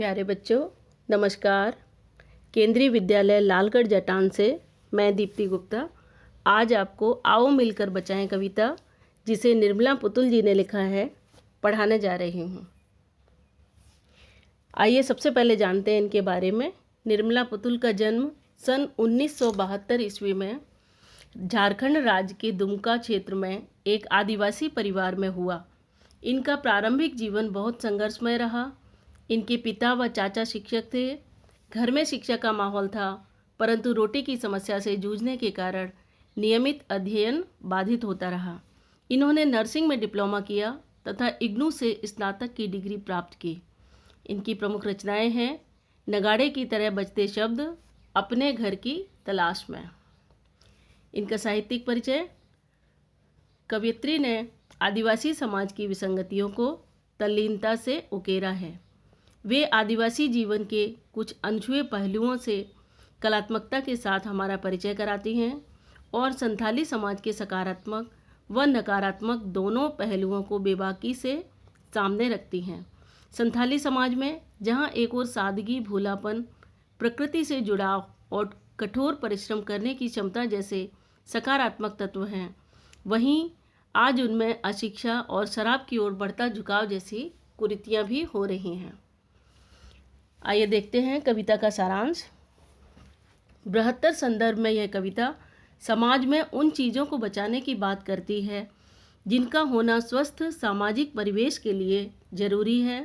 प्यारे बच्चों, नमस्कार। केंद्रीय विद्यालय लालगढ़ जटान से मैं दीप्ति गुप्ता आज आपको आओ मिलकर बचाएं कविता, जिसे निर्मला पुतुल जी ने लिखा है, पढ़ाने जा रही हूँ। आइए सबसे पहले जानते हैं इनके बारे में। निर्मला पुतुल का जन्म सन 1972 ईस्वी में झारखंड राज्य के दुमका क्षेत्र में एक आदिवासी परिवार में हुआ। इनका प्रारंभिक जीवन बहुत संघर्षमय रहा। इनके पिता व चाचा शिक्षक थे। घर में शिक्षा का माहौल था, परंतु रोटी की समस्या से जूझने के कारण नियमित अध्ययन बाधित होता रहा। इन्होंने नर्सिंग में डिप्लोमा किया तथा इग्नू से स्नातक की डिग्री प्राप्त की। इनकी प्रमुख रचनाएं हैं नगाड़े की तरह बजते शब्द, अपने घर की तलाश में। इनका साहित्यिक परिचय। कवयित्री ने आदिवासी समाज की विसंगतियों को तल्लीनता से उकेरा है। वे आदिवासी जीवन के कुछ अनछुए पहलुओं से कलात्मकता के साथ हमारा परिचय कराती हैं और संथाली समाज के सकारात्मक व नकारात्मक दोनों पहलुओं को बेबाकी से सामने रखती हैं। संथाली समाज में जहां एक ओर सादगी, भोलापन, प्रकृति से जुड़ाव और कठोर परिश्रम करने की क्षमता जैसे सकारात्मक तत्व हैं, वहीं आज उनमें अशिक्षा और शराब की ओर बढ़ता झुकाव जैसी कुरीतियां भी हो रही हैं। आइए देखते हैं कविता का सारांश। बृहत्तर संदर्भ में यह कविता समाज में उन चीज़ों को बचाने की बात करती है जिनका होना स्वस्थ सामाजिक परिवेश के लिए जरूरी है।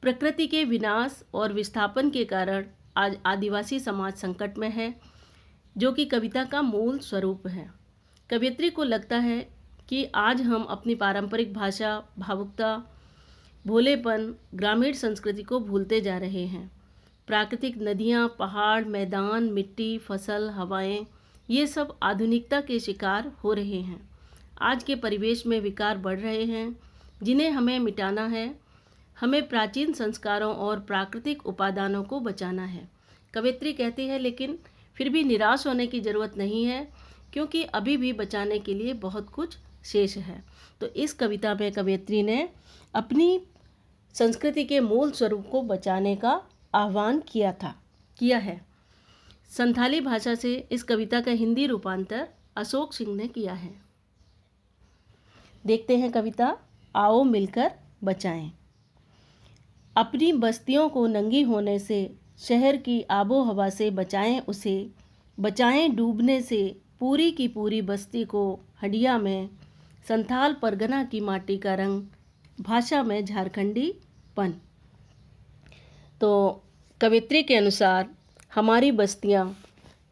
प्रकृति के विनाश और विस्थापन के कारण आज आदिवासी समाज संकट में है, जो कि कविता का मूल स्वरूप है। कवयित्री को लगता है कि आज हम अपनी पारंपरिक भाषा, भावुकता, भोलेपन, ग्रामीण संस्कृति को भूलते जा रहे हैं। प्राकृतिक नदियाँ, पहाड़, मैदान, मिट्टी, फसल, हवाएं, ये सब आधुनिकता के शिकार हो रहे हैं। आज के परिवेश में विकार बढ़ रहे हैं, जिन्हें हमें मिटाना है। हमें प्राचीन संस्कारों और प्राकृतिक उपादानों को बचाना है। कवयित्री कहती है, लेकिन फिर भी निराश होने की ज़रूरत नहीं है, क्योंकि अभी भी बचाने के लिए बहुत कुछ शेष है। तो इस कविता में कवयित्री ने अपनी संस्कृति के मूल स्वरूप को बचाने का आह्वान किया है। संथाली भाषा से इस कविता का हिंदी रूपांतर अशोक सिंह ने किया है। देखते हैं कविता आओ मिलकर बचाएं। अपनी बस्तियों को नंगी होने से, शहर की आबो हवा से बचाएं उसे, बचाएं डूबने से पूरी की पूरी बस्ती को हडिया में। संथाल परगना की माटी का रंग, भाषा में झारखंडी पन। तो कवयित्री के अनुसार हमारी बस्तियां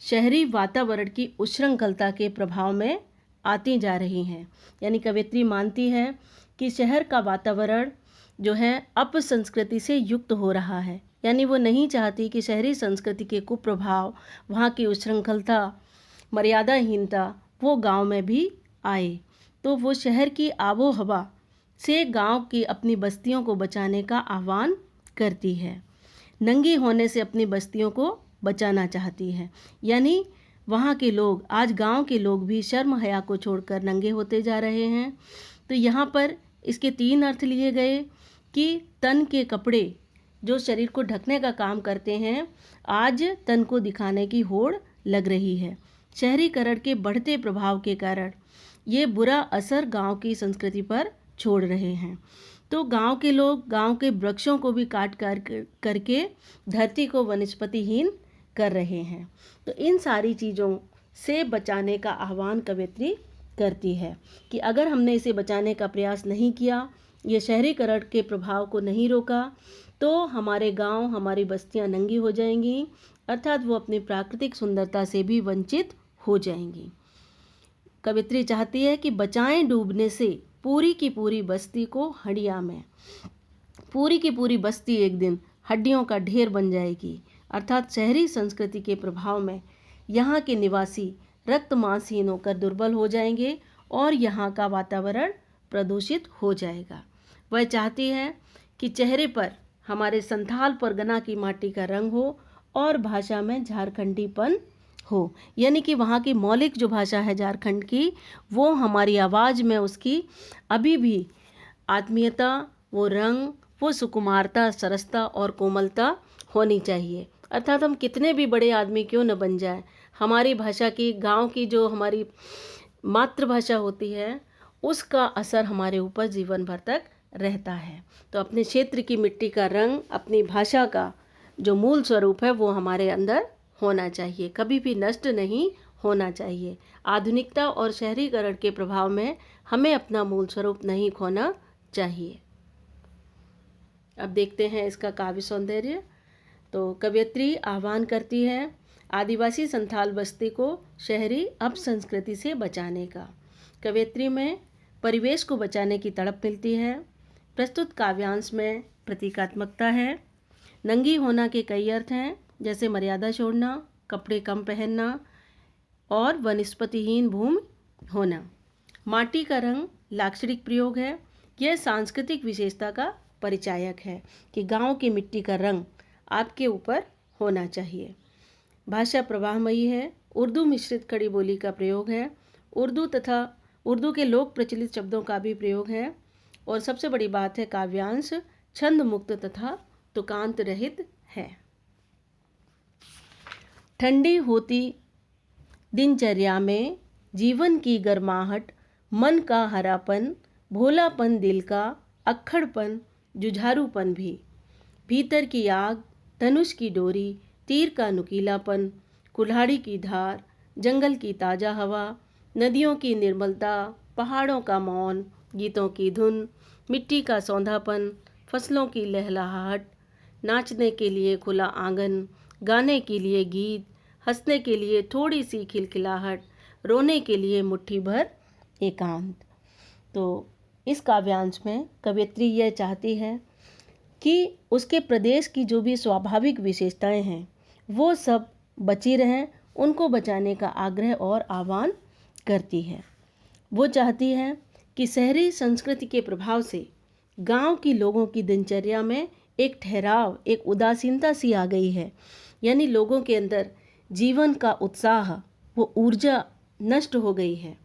शहरी वातावरण की उच्छृंखलता के प्रभाव में आती जा रही हैं। यानी कवयित्री मानती है कि शहर का वातावरण जो है अपसंस्कृति से युक्त हो रहा है। यानी वो नहीं चाहती कि शहरी संस्कृति के कुप्रभाव, वहाँ की उच्छृंखलता, मर्यादाहीनता वो गांव में भी आए। तो वो शहर की आबो हवा से गांव की अपनी बस्तियों को बचाने का आह्वान करती है। नंगी होने से अपनी बस्तियों को बचाना चाहती है। यानी वहाँ के लोग, आज गांव के लोग भी शर्म हया को छोड़कर नंगे होते जा रहे हैं। तो यहाँ पर इसके 3 अर्थ लिए गए कि तन के कपड़े जो शरीर को ढकने का काम करते हैं, आज तन को दिखाने की होड़ लग रही है। शहरीकरण के बढ़ते प्रभाव के कारण ये बुरा असर गांव की संस्कृति पर छोड़ रहे हैं। तो गांव के लोग गांव के वृक्षों को भी काट करके धरती को वनस्पतिहीन कर रहे हैं। तो इन सारी चीज़ों से बचाने का आह्वान कवयित्री करती है कि अगर हमने इसे बचाने का प्रयास नहीं किया, ये शहरीकरण के प्रभाव को नहीं रोका, तो हमारे गांव, हमारी बस्तियां नंगी हो जाएंगी, अर्थात वो अपनी प्राकृतिक सुंदरता से भी वंचित हो जाएंगी। कवयित्री चाहती है कि बचाएं डूबने से पूरी की पूरी बस्ती को हडिया में। पूरी की पूरी बस्ती एक दिन हड्डियों का ढेर बन जाएगी, अर्थात शहरी संस्कृति के प्रभाव में यहाँ के निवासी रक्त मांसहीन होकर दुर्बल हो जाएंगे और यहाँ का वातावरण प्रदूषित हो जाएगा। वह चाहती है कि चेहरे पर हमारे संथाल परगना की माटी का रंग हो और भाषा में झारखंडीपन हो। यानी कि वहाँ की मौलिक जो भाषा है झारखंड की, वो हमारी आवाज़ में उसकी अभी भी आत्मीयता, वो रंग, वो सुकुमारता, सरसता और कोमलता होनी चाहिए। अर्थात हम कितने भी बड़े आदमी क्यों न बन जाए, हमारी भाषा की, गांव की जो हमारी मातृभाषा होती है, उसका असर हमारे ऊपर जीवन भर तक रहता है। तो अपने क्षेत्र की मिट्टी का रंग, अपनी भाषा का जो मूल स्वरूप है, वो हमारे अंदर होना चाहिए, कभी भी नष्ट नहीं होना चाहिए। आधुनिकता और शहरीकरण के प्रभाव में हमें अपना मूल स्वरूप नहीं खोना चाहिए। अब देखते हैं इसका काव्य सौंदर्य। तो कवयित्री आह्वान करती है आदिवासी संथाल बस्ती को शहरी अपसंस्कृति से बचाने का। कवयित्री में परिवेश को बचाने की तड़प मिलती है। प्रस्तुत काव्यांश में प्रतीकात्मकता है। नंगी होना के कई अर्थ हैं, जैसे मर्यादा छोड़ना, कपड़े कम पहनना और वनस्पतिहीन भूमि होना। माटी का रंग लाक्षणिक प्रयोग है। यह सांस्कृतिक विशेषता का परिचायक है कि गांव की मिट्टी का रंग आपके ऊपर होना चाहिए। भाषा प्रवाहमयी है। उर्दू मिश्रित खड़ी बोली का प्रयोग है। उर्दू के लोक प्रचलित शब्दों का भी प्रयोग है। और सबसे बड़ी बात है, काव्यांश छंद मुक्त तथा तुकांत रहित है। ठंडी होती दिनचर्या में जीवन की गर्माहट, मन का हरापन, भोलापन दिल का, अक्खड़पन, जुझारूपन भी। भीतर की आग, धनुष की डोरी, तीर का नुकीलापन, कुल्हाड़ी की धार, जंगल की ताज़ा हवा, नदियों की निर्मलता, पहाड़ों का मौन, गीतों की धुन, मिट्टी का सौंधापन, फसलों की लहलहाहट, नाचने के लिए खुला आंगन, गाने के लिए गीत, हंसने के लिए थोड़ी सी खिलखिलाहट, रोने के लिए मुट्ठी भर एकांत। तो इस काव्यांश में कवयित्री यह चाहती है कि उसके प्रदेश की जो भी स्वाभाविक विशेषताएं हैं वो सब बची रहें, उनको बचाने का आग्रह और आह्वान करती है। वो चाहती है कि शहरी संस्कृति के प्रभाव से गांव की लोगों की दिनचर्या में एक ठहराव, एक उदासीनता सी आ गई है। यानी लोगों के अंदर जीवन का उत्साह, वो ऊर्जा नष्ट हो गई है।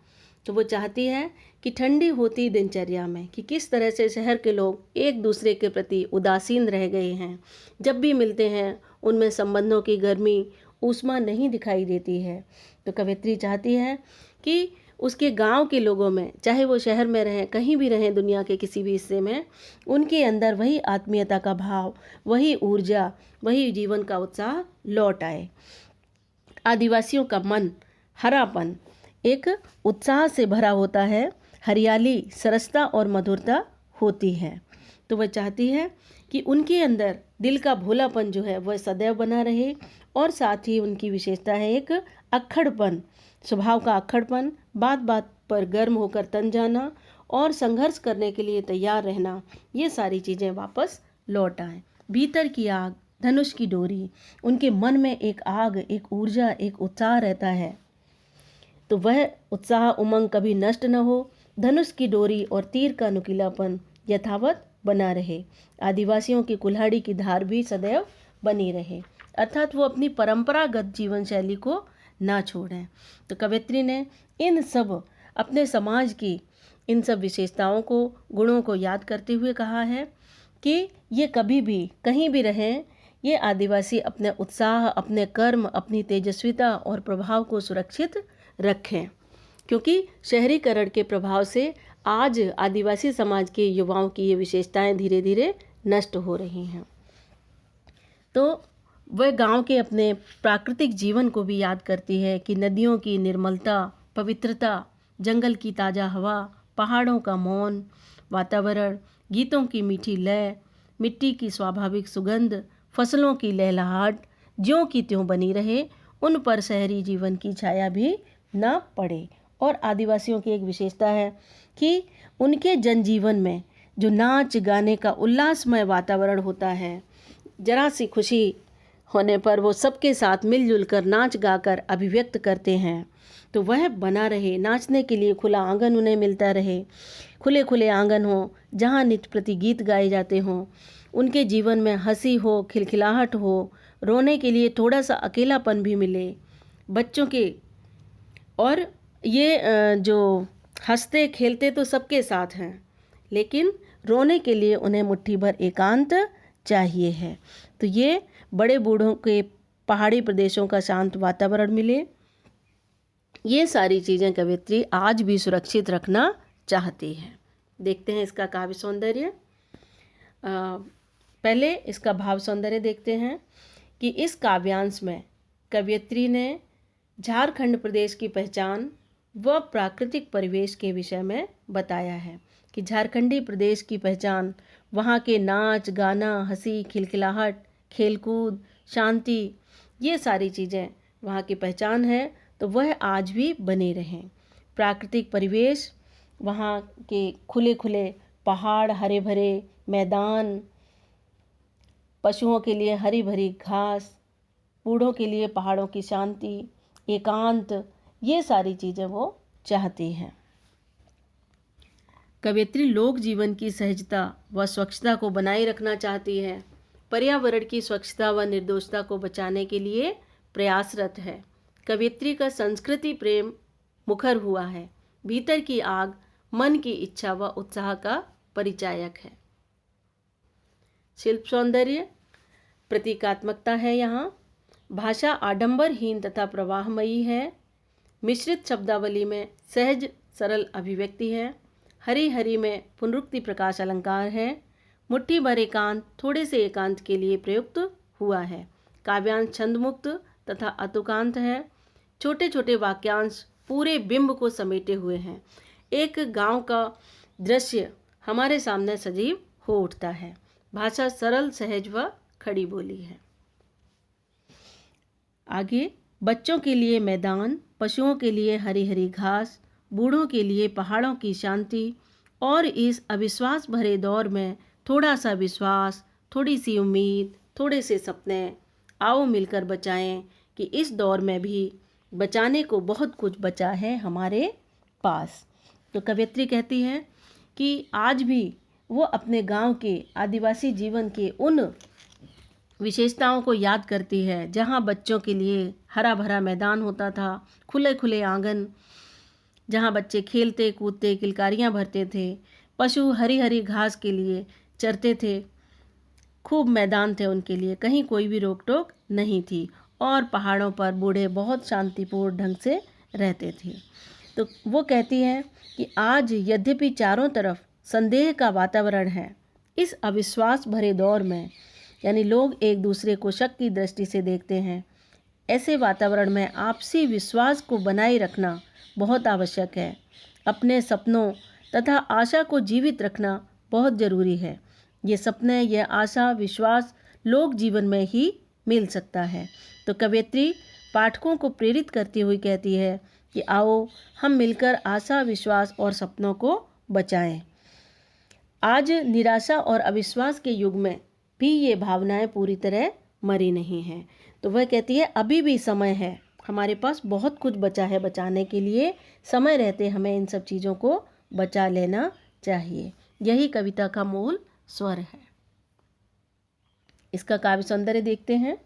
तो वो चाहती है कि ठंडी होती दिनचर्या में कि किस तरह से शहर के लोग एक दूसरे के प्रति उदासीन रह गए हैं। जब भी मिलते हैं उनमें संबंधों की गर्मी, ऊष्मा नहीं दिखाई देती है। तो कवयित्री चाहती है कि उसके गांव के लोगों में, चाहे वो शहर में रहें, कहीं भी रहें दुनिया के किसी भी हिस्से में, उनके अंदर वही आत्मीयता का भाव, वही ऊर्जा, वही जीवन का उत्साह लौट आए। आदिवासियों का मन हरापन एक उत्साह से भरा होता है, हरियाली, सरसता और मधुरता होती है। तो वह चाहती है कि उनके अंदर दिल का भोलापन जो है वह सदैव बना रहे। और साथ ही उनकी विशेषता है एक अक्खड़पन, स्वभाव का अक्खड़पन, बात बात पर गर्म होकर तन जाना और संघर्ष करने के लिए तैयार रहना। ये सारी चीज़ें वापस लौट आएँ। भीतर की आग, धनुष की डोरी, उनके मन में एक आग, एक ऊर्जा, एक उत्साह रहता है। तो वह उत्साह, उमंग कभी नष्ट न हो। धनुष की डोरी और तीर का नुकीलापन यथावत बना रहे। आदिवासियों की कुल्हाड़ी की धार भी सदैव बनी रहे। अर्थात वो अपनी परंपरागत जीवन शैली को ना छोड़ें। तो कवयित्री ने इन सब अपने समाज की इन सब विशेषताओं को, गुणों को याद करते हुए कहा है कि ये कभी भी कहीं भी रहें, ये आदिवासी अपने उत्साह, अपने कर्म, अपनी तेजस्विता और प्रभाव को सुरक्षित रखें। क्योंकि शहरीकरण के प्रभाव से आज आदिवासी समाज के युवाओं की ये विशेषताएं धीरे धीरे नष्ट हो रही हैं। तो वह गांव के अपने प्राकृतिक जीवन को भी याद करती है कि नदियों की निर्मलता, पवित्रता, जंगल की ताज़ा हवा, पहाड़ों का मौन वातावरण, गीतों की मीठी लय, मिट्टी की स्वाभाविक सुगंध, फसलों की लहलहाट ज्यों की त्यों बनी रहे, उन पर शहरी जीवन की छाया भी न पड़े। और आदिवासियों की एक विशेषता है कि उनके जनजीवन में जो नाच गाने का उल्लासमय वातावरण होता है, जरा सी खुशी होने पर वो सबके साथ मिलजुल कर नाच गाकर अभिव्यक्त करते हैं। तो वह बना रहे, नाचने के लिए खुला आंगन उन्हें मिलता रहे, खुले खुले आंगन हो जहाँ नित्य प्रति गीत गाए जाते हों, उनके जीवन में हंसी हो, खिलखिलाहट हो, रोने के लिए थोड़ा सा अकेलापन भी मिले बच्चों के। और ये जो हंसते खेलते तो सबके साथ हैं, लेकिन रोने के लिए उन्हें मुट्ठी भर एकांत चाहिए है। तो ये बड़े बूढ़ों के पहाड़ी प्रदेशों का शांत वातावरण मिले, ये सारी चीज़ें कवियत्री आज भी सुरक्षित रखना चाहती है। देखते हैं इसका काव्य सौंदर्य। पहले इसका भाव सौंदर्य देखते हैं कि इस काव्यांश में कवियत्री ने झारखंड प्रदेश की पहचान व प्राकृतिक परिवेश के विषय में बताया है कि झारखंडी प्रदेश की पहचान वहाँ के नाच गाना, हंसी खिलखिलाहट, खेलकूद, शांति, ये सारी चीज़ें वहाँ की पहचान है, तो वह आज भी बने रहें। प्राकृतिक परिवेश, वहाँ के खुले खुले पहाड़, हरे भरे मैदान, पशुओं के लिए हरी भरी घास, बूढ़ों के लिए पहाड़ों की शांति, एकांत, ये सारी चीज़ें वो चाहती हैं। कवियत्री लोक जीवन की सहजता व स्वच्छता को बनाए रखना चाहती है, पर्यावरण की स्वच्छता व निर्दोषता को बचाने के लिए प्रयासरत है। कवियत्री का संस्कृति प्रेम मुखर हुआ है, भीतर की आग मन की इच्छा व उत्साह का परिचायक है। शिल्प सौंदर्य, प्रतीकात्मकता है यहाँ। भाषा आडंबरहीन तथा प्रवाहमयी है। मिश्रित शब्दावली में सहज सरल अभिव्यक्ति है। हरी हरी में पुनरुक्ति प्रकाश अलंकार है। मुट्ठी भर एकांत थोड़े से एकांत के लिए प्रयुक्त हुआ है। काव्यांश छंदमुक्त तथा अतुकांत है। छोटे छोटे वाक्यांश पूरे बिंब को समेटे हुए हैं। एक गांव का दृश्य हमारे सामने सजीव हो उठता है। भाषा सरल सहज व खड़ी बोली है। आगे, बच्चों के लिए मैदान, पशुओं के लिए हरी हरी घास, बूढ़ों के लिए पहाड़ों की शांति, और इस अविश्वास भरे दौर में थोड़ा सा विश्वास, थोड़ी सी उम्मीद, थोड़े से सपने, आओ मिलकर बचाएं कि इस दौर में भी बचाने को बहुत कुछ बचा है हमारे पास। तो कवियत्री कहती है कि आज भी वो अपने गांव के आदिवासी जीवन के उन विशेषताओं को याद करती है जहाँ बच्चों के लिए हरा भरा मैदान होता था, खुले खुले आंगन जहाँ बच्चे खेलते कूदते किलकारियाँ भरते थे, पशु हरी हरी घास के लिए चरते थे, खूब मैदान थे उनके लिए, कहीं कोई भी रोक टोक नहीं थी, और पहाड़ों पर बूढ़े बहुत शांतिपूर्ण ढंग से रहते थे। तो वो कहती है कि आज यद्यपि चारों तरफ संदेह का वातावरण है, इस अविश्वास भरे दौर में, यानी लोग एक दूसरे को शक की दृष्टि से देखते हैं, ऐसे वातावरण में आपसी विश्वास को बनाए रखना बहुत आवश्यक है। अपने सपनों तथा आशा को जीवित रखना बहुत ज़रूरी है। ये सपने, यह आशा, विश्वास लोक जीवन में ही मिल सकता है। तो कवियत्री पाठकों को प्रेरित करती हुई कहती है कि आओ हम मिलकर आशा, विश्वास और सपनों को बचाएं। आज निराशा और अविश्वास के युग में भी ये भावनाएं पूरी तरह मरी नहीं हैं। तो वह कहती है अभी भी समय है, हमारे पास बहुत कुछ बचा है बचाने के लिए, समय रहते हमें इन सब चीज़ों को बचा लेना चाहिए। यही कविता का मूल स्वर है। इसका काव्य सौंदर्य देखते हैं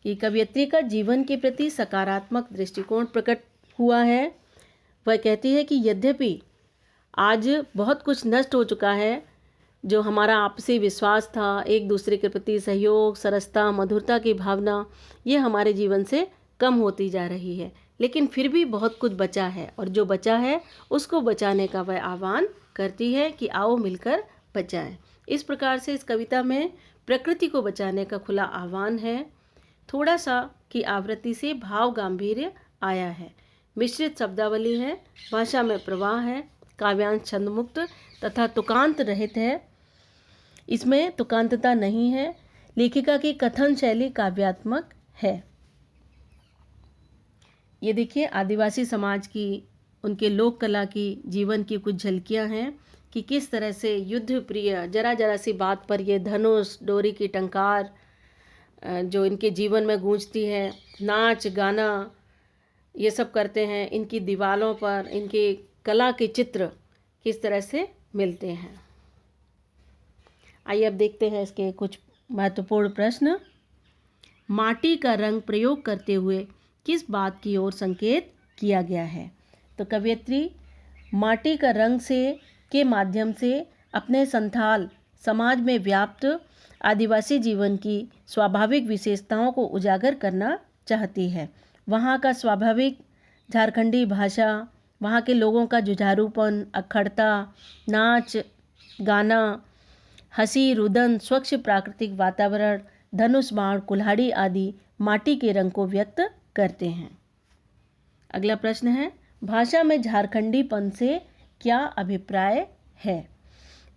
कि कवियत्री का जीवन के प्रति सकारात्मक दृष्टिकोण प्रकट हुआ है। वह कहती है कि यद्यपि आज बहुत कुछ नष्ट हो चुका है, जो हमारा आपसी विश्वास था, एक दूसरे के प्रति सहयोग, सरसता, मधुरता की भावना, ये हमारे जीवन से कम होती जा रही है, लेकिन फिर भी बहुत कुछ बचा है, और जो बचा है उसको बचाने का वह आह्वान करती है कि आओ मिलकर बचाएं। इस प्रकार से इस कविता में प्रकृति को बचाने का खुला आह्वान है। थोड़ा सा की आवृत्ति से भाव गांभीर्य आया है। मिश्रित शब्दावली है, भाषा में प्रवाह है, काव्यांश छंदमुक्त तथा तुकांत रहित है। इसमें तुकांतता नहीं है। लेखिका की कथन शैली काव्यात्मक है। ये देखिए आदिवासी समाज की, उनके लोक कला की, जीवन की कुछ झलकियां हैं कि किस तरह से युद्ध प्रिय, जरा जरा सी बात पर ये धनुष, डोरी की टंकार जो इनके जीवन में गूंजती है, नाच गाना ये सब करते हैं। इनकी दीवारों पर इनके कला के चित्र किस तरह से मिलते हैं। आइए अब देखते हैं इसके कुछ महत्वपूर्ण प्रश्न। माटी का रंग प्रयोग करते हुए किस बात की ओर संकेत किया गया है? तो कवियत्री माटी का रंग से के माध्यम से अपने संथाल समाज में व्याप्त आदिवासी जीवन की स्वाभाविक विशेषताओं को उजागर करना चाहती है। वहाँ का स्वाभाविक झारखंडी भाषा, वहाँ के लोगों का जुझारूपन, अक्खड़ता, नाच गाना, हंसी रुदन, स्वच्छ प्राकृतिक वातावरण, धनुष बाण, कुल्हाड़ी आदि माटी के रंग को व्यक्त करते हैं। अगला प्रश्न है, भाषा में झारखंडीपन से क्या अभिप्राय है?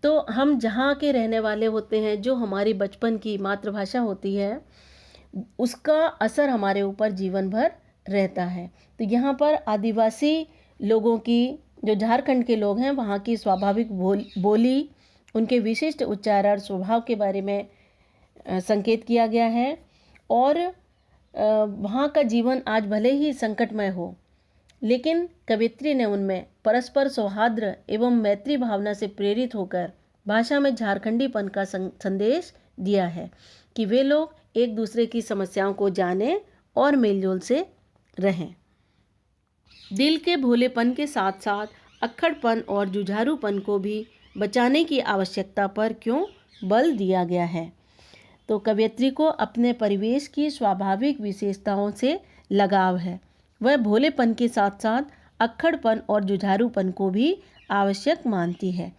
तो हम जहाँ के रहने वाले होते हैं, जो हमारी बचपन की मातृभाषा होती है, उसका असर हमारे ऊपर जीवन भर रहता है। तो यहाँ पर आदिवासी लोगों की, जो झारखंड के लोग हैं, वहाँ की स्वाभाविक बोली, उनके विशिष्ट उच्चारण, स्वभाव के बारे में संकेत किया गया है। और वहाँ का जीवन आज भले ही संकटमय हो, लेकिन कवियत्री ने उनमें परस्पर सौहार्द एवं मैत्री भावना से प्रेरित होकर भाषा में झारखंडीपन का संदेश दिया है कि वे लोग एक दूसरे की समस्याओं को जानें और मेलजोल से रहें। दिल के भोलेपन के साथ साथ अक्खड़पन और जुझारूपन को भी बचाने की आवश्यकता पर क्यों बल दिया गया है? तो कवियत्री को अपने परिवेश की स्वाभाविक विशेषताओं से लगाव है। वह भोलेपन के साथ साथ अक्खड़पन और जुझारूपन को भी आवश्यक मानती है।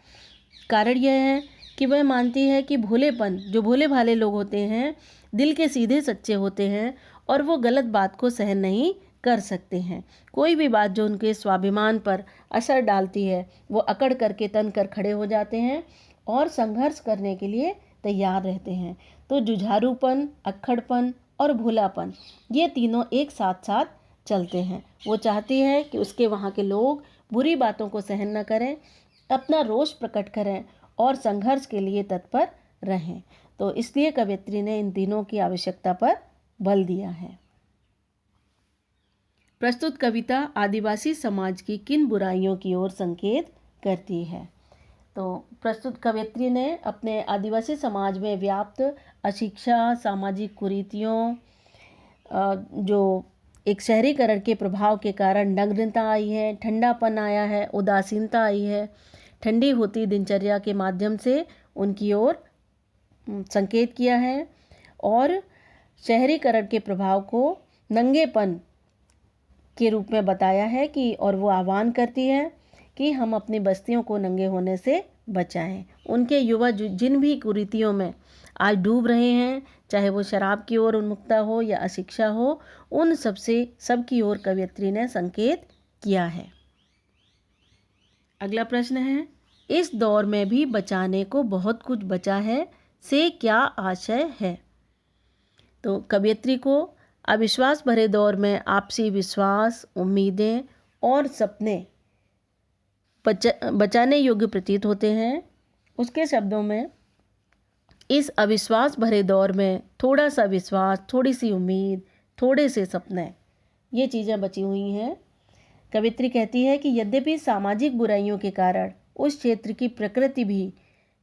कारण यह है कि वह मानती है कि भोलेपन, जो भोले भाले लोग होते हैं, दिल के सीधे सच्चे होते हैं और वो गलत बात को सहन नहीं कर सकते हैं। कोई भी बात जो उनके स्वाभिमान पर असर डालती है, वो अकड़ करके तन कर खड़े हो जाते हैं और संघर्ष करने के लिए तैयार रहते हैं। तो जुझारूपन, अक्खड़पन और भोलापन, ये तीनों एक साथ साथ चलते हैं। वो चाहती है कि उसके वहाँ के लोग बुरी बातों को सहन न करें, अपना रोष प्रकट करें और संघर्ष के लिए तत्पर रहें। तो इसलिए कवियत्री ने इन तीनों की आवश्यकता पर बल दिया है। प्रस्तुत कविता आदिवासी समाज की किन बुराइयों की ओर संकेत करती है? तो प्रस्तुत कवियत्री ने अपने आदिवासी समाज में व्याप्त अशिक्षा, सामाजिक कुरीतियों, जो एक शहरीकरण के प्रभाव के कारण नग्नता आई है, ठंडापन आया है, उदासीनता आई है, ठंडी होती दिनचर्या के माध्यम से उनकी ओर संकेत किया है और शहरीकरण के प्रभाव को नंगेपन के रूप में बताया है कि, और वो आह्वान करती है कि हम अपनी बस्तियों को नंगे होने से बचाएं। उनके युवा जिन भी कुरीतियों में आज डूब रहे हैं, चाहे वो शराब की ओर उन्मुखता हो या अशिक्षा हो, उन सबकी ओर कवियत्री ने संकेत किया है। अगला प्रश्न है, इस दौर में भी बचाने को बहुत कुछ बचा है से क्या आशय है? तो कवियत्री को अविश्वास भरे दौर में आपसी विश्वास, उम्मीदें और सपने बचाने योग्य प्रतीत होते हैं। उसके शब्दों में, इस अविश्वास भरे दौर में थोड़ा सा विश्वास, थोड़ी सी उम्मीद, थोड़े से सपने, ये चीज़ें बची हुई हैं। कवियत्री कहती है कि यद्यपि सामाजिक बुराइयों के कारण उस क्षेत्र की प्रकृति भी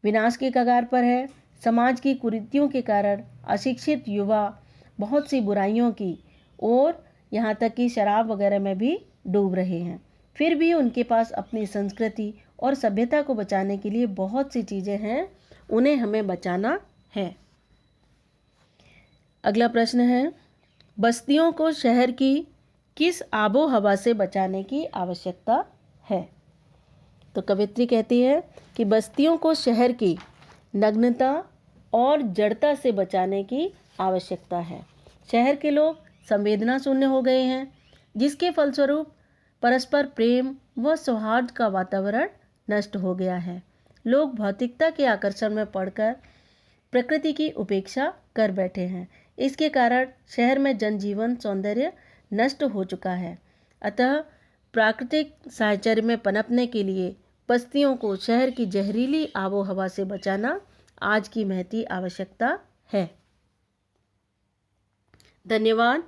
विनाश के कगार पर है, समाज की कुरीतियों के कारण अशिक्षित युवा बहुत सी बुराइयों की और यहाँ तक कि शराब वगैरह में भी डूब रहे हैं, फिर भी उनके पास अपनी संस्कृति और सभ्यता को बचाने के लिए बहुत सी चीज़ें हैं, उन्हें हमें बचाना है। अगला प्रश्न है, बस्तियों को शहर की किस आबो हवा से बचाने की आवश्यकता है? तो कवियत्री कहती है कि बस्तियों को शहर की नग्नता और जड़ता से बचाने की आवश्यकता है। शहर के लोग संवेदना शून्य हो गए हैं, जिसके फलस्वरूप परस्पर प्रेम व सौहार्द का वातावरण नष्ट हो गया है। लोग भौतिकता के आकर्षण में पड़कर प्रकृति की उपेक्षा कर बैठे हैं। इसके कारण शहर में जनजीवन सौंदर्य नष्ट हो चुका है। अतः प्राकृतिक साहचर्य में पनपने के लिए बस्तियों को शहर की जहरीली आबो हवा से बचाना आज की महती आवश्यकता है। धन्यवाद।